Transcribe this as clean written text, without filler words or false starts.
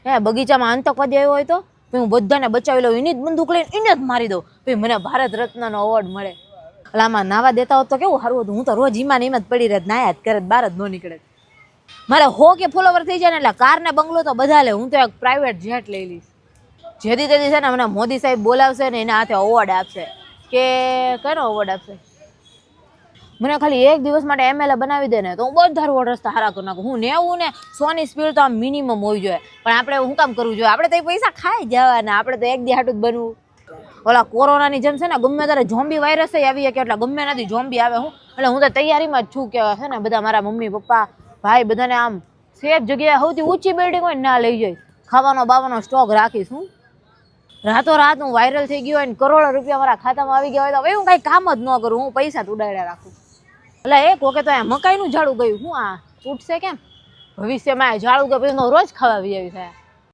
હે બગીચામાં આતંકવાદી આવ્યો હોય તો હું બધાને બચાવી લઉં, એની જ બંદૂક લઈને એને જ મારી દઉં, પછી મને ભારત રત્નનો એવોર્ડ મળે. એટલે આમાં નાવા દેતા હોત તો કેવું સારું હતું. હું તો રોજ ઈમાં ને એમ જ પડી રહે, નાયા જ કરે, બહાર જ ન નીકળે. મારે 100 કે ફોલોવર થઈ જાય ને એટલે કાર ને બંગલો તો બધા લે, હું તો એક પ્રાઇવેટ જેટ લઈ લઈશ. જેથી તેથી છે ને મને મોદી સાહેબ બોલાવશે ને એના હાથે એવોર્ડ આપશે. કે કયો એવોર્ડ આપશે? મને ખાલી એક દિવસ માટે MLA બનાવી દે ને તો હું બધા રોડ રસ્તા સારા કરી નાખું. હું 90 ને 100 ની સ્પીડ તો આમ મિનિમમ હોવી જોઈએ, પણ આપણે શું કામ કરવું જોઈએ? આપણે તો એ પૈસા ખાઈ જવાના, આપણે તો એક દી હાટું જ બનવું. ઓલા કોરોનાની જેમ છે ને ગમે ત્યારે ઝોમ્બી વાયરસ આવી કે એટલે ગમે નથી ઝોમ્બી આવે હું, એટલે હું તો તૈયારીમાં જ છું કે છે ને બધા મારા મમ્મી પપ્પા ભાઈ બધાને આમ સેફ જગ્યાએ સૌથી ઊંચી બિલ્ડિંગ હોય ના લઈ જાય, ખાવાનો બાવાનો સ્ટોક રાખીશ. હું રાતોરાત હું વાયરલ થઈ ગયો હોય ને કરોડો રૂપિયા મારા ખાતામાં આવી ગયા હોય તો હું કાંઈ કામ જ ન કરું, હું પૈસા જ ઉડાડ્યા રાખું. એટલે એક વખત તો મકાઈનું ઝાડું ગયું, હું આ તૂટશે કેમ? ભવિષ્યમાં ઝાડું કે પછી રોજ ખાવા આવી થાય.